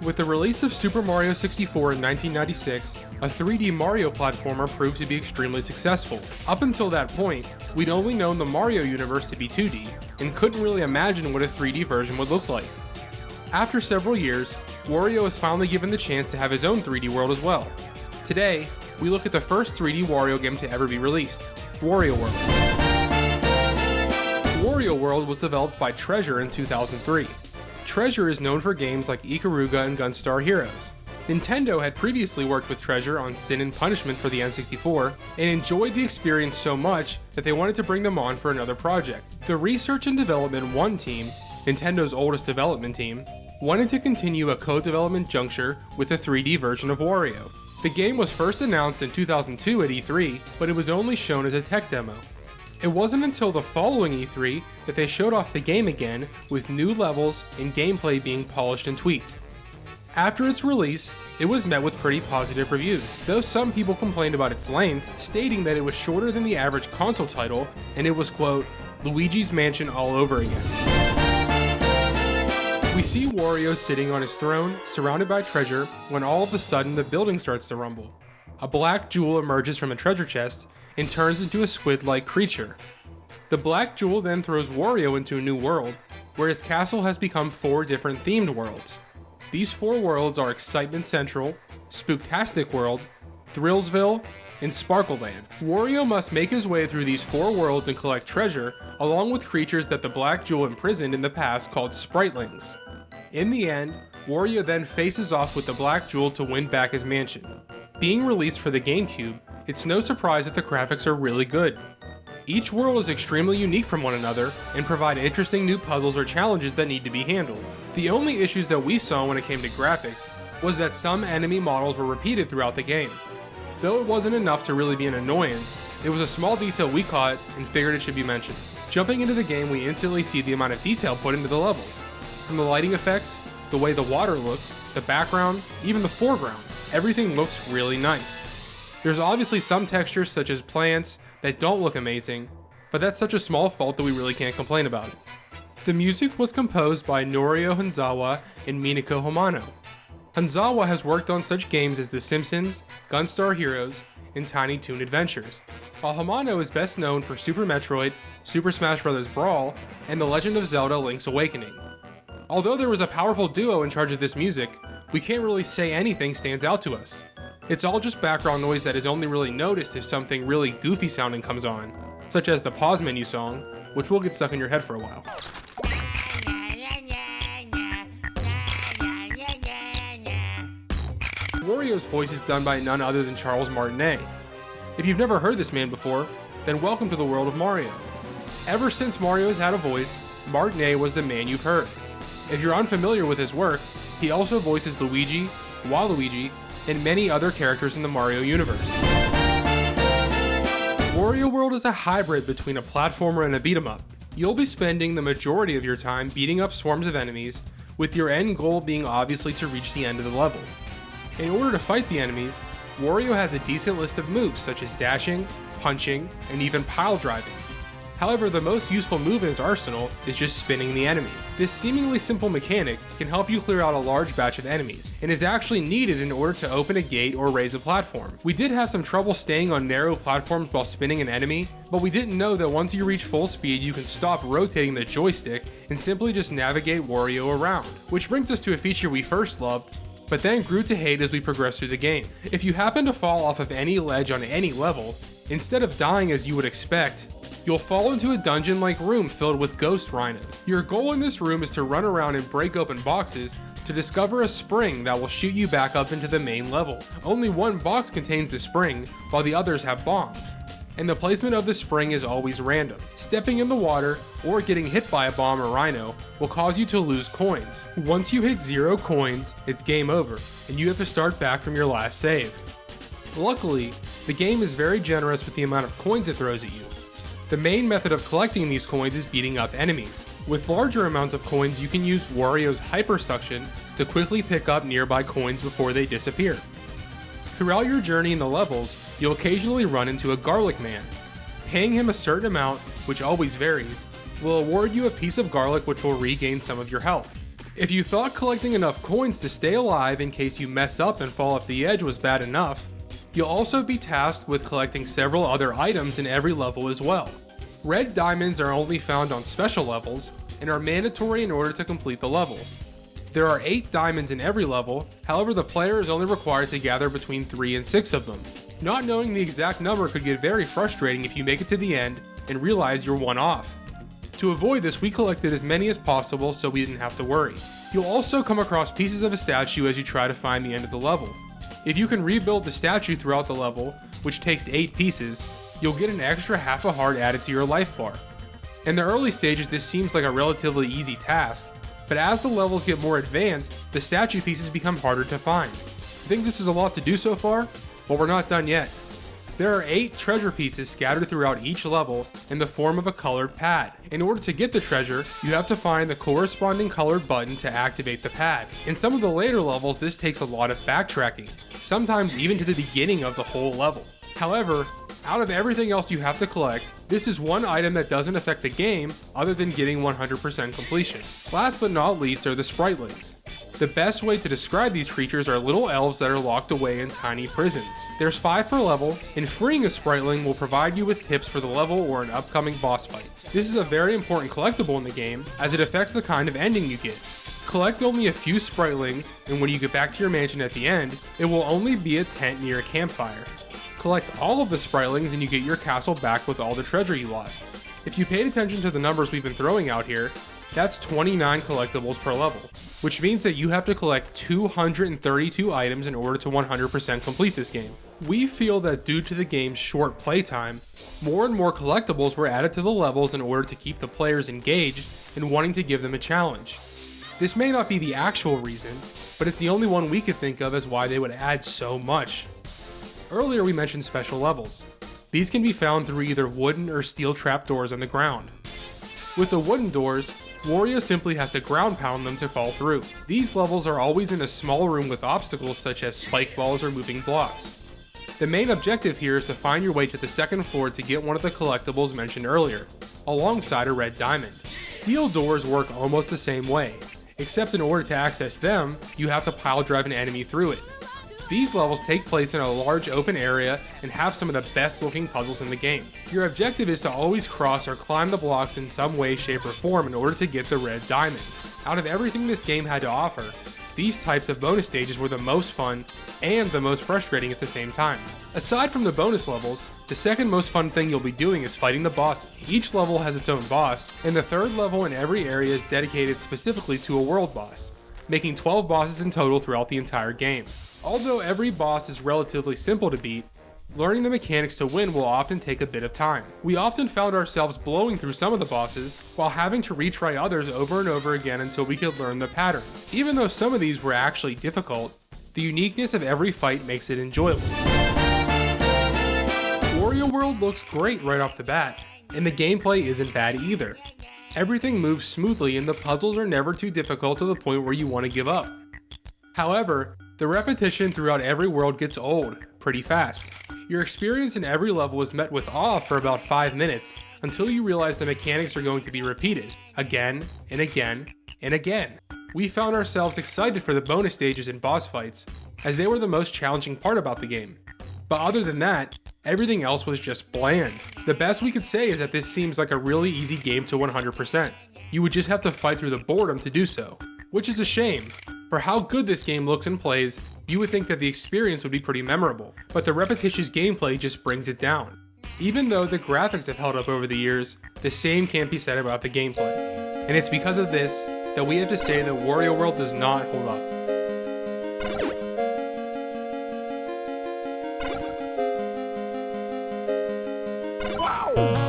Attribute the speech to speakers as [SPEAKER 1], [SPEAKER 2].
[SPEAKER 1] With the release of Super Mario 64 in 1996, a 3D Mario platformer proved to be extremely successful. Up until that point, we'd only known the Mario universe to be 2D, and couldn't really imagine what a 3D version would look like. After several years, Wario was finally given the chance to have his own 3D world as well. Today, we look at the first 3D Wario game to ever be released, Wario World. Wario World was developed by Treasure in 2003. Treasure is known for games like Ikaruga and Gunstar Heroes. Nintendo had previously worked with Treasure on Sin and Punishment for the N64, and enjoyed the experience so much that they wanted to bring them on for another project. The Research and Development 1 team, Nintendo's oldest development team, wanted to continue a co-development juncture with a 3D version of Wario. The game was first announced in 2002 at E3, but it was only shown as a tech demo. It wasn't until the following E3 that they showed off the game again, with new levels and gameplay being polished and tweaked. After its release, it was met with pretty positive reviews, though some people complained about its length, stating that it was shorter than the average console title, and it was, quote, Luigi's Mansion all over again. We see Wario sitting on his throne, surrounded by treasure, when all of a sudden the building starts to rumble. A black jewel emerges from a treasure chest and turns into a squid-like creature. The black jewel then throws Wario into a new world, where his castle has become 4 different themed worlds. These 4 worlds are Excitement Central, Spooktastic World, Thrillsville, and Sparkleland. Wario must make his way through these 4 worlds and collect treasure, along with creatures that the black jewel imprisoned in the past called Sprite Links. In the end, Wario then faces off with the black jewel to win back his mansion. Being released for the GameCube, it's no surprise that the graphics are really good. Each world is extremely unique from one another and provide interesting new puzzles or challenges that need to be handled. The only issues that we saw when it came to graphics was that some enemy models were repeated throughout the game. Though it wasn't enough to really be an annoyance, it was a small detail we caught and figured it should be mentioned. Jumping into the game, we instantly see the amount of detail put into the levels. From the lighting effects, the way the water looks, the background, even the foreground, everything looks really nice. There's obviously some textures such as plants that don't look amazing, but that's such a small fault that we really can't complain about it. The music was composed by Norio Hanzawa and Minako Hamano. Hanzawa has worked on such games as The Simpsons, Gunstar Heroes, and Tiny Toon Adventures, while Hamano is best known for Super Metroid, Super Smash Bros. Brawl, and The Legend of Zelda: Link's Awakening. Although there was a powerful duo in charge of this music, we can't really say anything stands out to us. It's all just background noise that is only really noticed if something really goofy sounding comes on, such as the pause menu song, which will get stuck in your head for a while. Wario's voice is done by none other than Charles Martinet. If you've never heard this man before, then welcome to the world of Mario. Ever since Mario has had a voice, Martinet was the man you've heard. If you're unfamiliar with his work, he also voices Luigi, Waluigi, and many other characters in the Mario universe. Wario World is a hybrid between a platformer and a beat-em-up. You'll be spending the majority of your time beating up swarms of enemies, with your end goal being obviously to reach the end of the level. In order to fight the enemies, Wario has a decent list of moves such as dashing, punching, and even pile driving. However, the most useful move in his arsenal is just spinning the enemy. This seemingly simple mechanic can help you clear out a large batch of enemies, and is actually needed in order to open a gate or raise a platform. We did have some trouble staying on narrow platforms while spinning an enemy, but we didn't know that once you reach full speed you can stop rotating the joystick and simply just navigate Wario around. Which brings us to a feature we first loved, but then grew to hate as we progressed through the game. If you happen to fall off of any ledge on any level, instead of dying as you would expect, you'll fall into a dungeon-like room filled with ghost rhinos. Your goal in this room is to run around and break open boxes to discover a spring that will shoot you back up into the main level. Only one box contains the spring, while the others have bombs, and the placement of the spring is always random. Stepping in the water or getting hit by a bomb or rhino will cause you to lose coins. Once you hit 0 coins, it's game over, and you have to start back from your last save. Luckily, the game is very generous with the amount of coins it throws at you. The main method of collecting these coins is beating up enemies. With larger amounts of coins, you can use Wario's Hyper Suction to quickly pick up nearby coins before they disappear. Throughout your journey in the levels, you'll occasionally run into a Garlic Man. Paying him a certain amount, which always varies, will award you a piece of garlic which will regain some of your health. If you thought collecting enough coins to stay alive in case you mess up and fall off the edge was bad enough, you'll also be tasked with collecting several other items in every level as well. Red diamonds are only found on special levels and are mandatory in order to complete the level. There are 8 diamonds in every level, however the player is only required to gather between 3 and 6 of them. Not knowing the exact number could get very frustrating if you make it to the end and realize you're one off. To avoid this, we collected as many as possible so we didn't have to worry. You'll also come across pieces of a statue as you try to find the end of the level. If you can rebuild the statue throughout the level, which takes 8 pieces, you'll get an extra half a heart added to your life bar. In the early stages, this seems like a relatively easy task, but as the levels get more advanced, the statue pieces become harder to find. Think this is a lot to do so far? Well, we're not done yet. There are 8 treasure pieces scattered throughout each level in the form of a colored pad. In order to get the treasure, you have to find the corresponding colored button to activate the pad. In some of the later levels, this takes a lot of backtracking, sometimes even to the beginning of the whole level. However, out of everything else you have to collect, this is one item that doesn't affect the game other than getting 100% completion. Last but not least are the Sprite Links. The best way to describe these creatures are little elves that are locked away in tiny prisons. There's 5 per level, and freeing a Sprite Link will provide you with tips for the level or an upcoming boss fight. This is a very important collectible in the game, as it affects the kind of ending you get. Collect only a few Sprite Links, and when you get back to your mansion at the end, it will only be a tent near a campfire. Collect all of the Sprite Links and you get your castle back with all the treasure you lost. If you paid attention to the numbers we've been throwing out here, that's 29 collectibles per level, which means that you have to collect 232 items in order to 100% complete this game. We feel that due to the game's short playtime, more and more collectibles were added to the levels in order to keep the players engaged and wanting to give them a challenge. This may not be the actual reason, but it's the only one we could think of as why they would add so much. Earlier we mentioned special levels. These can be found through either wooden or steel trapdoors on the ground. With the wooden doors, Wario simply has to ground pound them to fall through. These levels are always in a small room with obstacles such as spike balls or moving blocks. The main objective here is to find your way to the second floor to get one of the collectibles mentioned earlier, alongside a red diamond. Steel doors work almost the same way, except in order to access them, you have to pile drive an enemy through it. These levels take place in a large open area and have some of the best looking puzzles in the game. Your objective is to always cross or climb the blocks in some way, shape, or form in order to get the red diamond. Out of everything this game had to offer, these types of bonus stages were the most fun and the most frustrating at the same time. Aside from the bonus levels, the second most fun thing you'll be doing is fighting the bosses. Each level has its own boss, and the third level in every area is dedicated specifically to a world boss, making 12 bosses in total throughout the entire game. Although every boss is relatively simple to beat, learning the mechanics to win will often take a bit of time. We often found ourselves blowing through some of the bosses, while having to retry others over and over again until we could learn the patterns. Even though some of these were actually difficult, the uniqueness of every fight makes it enjoyable. Wario World looks great right off the bat, and the gameplay isn't bad either. Everything moves smoothly and the puzzles are never too difficult to the point where you want to give up. However, the repetition throughout every world gets old pretty fast. Your experience in every level is met with awe for about 5 minutes until you realize the mechanics are going to be repeated again and again and again. We found ourselves excited for the bonus stages and boss fights, as they were the most challenging part about the game. But other than that, everything else was just bland. The best we could say is that this seems like a really easy game to 100%. You would just have to fight through the boredom to do so, which is a shame. For how good this game looks and plays, you would think that the experience would be pretty memorable, but the repetitious gameplay just brings it down. Even though the graphics have held up over the years, the same can't be said about the gameplay. And it's because of this that we have to say that Wario World does not hold up.
[SPEAKER 2] Wow!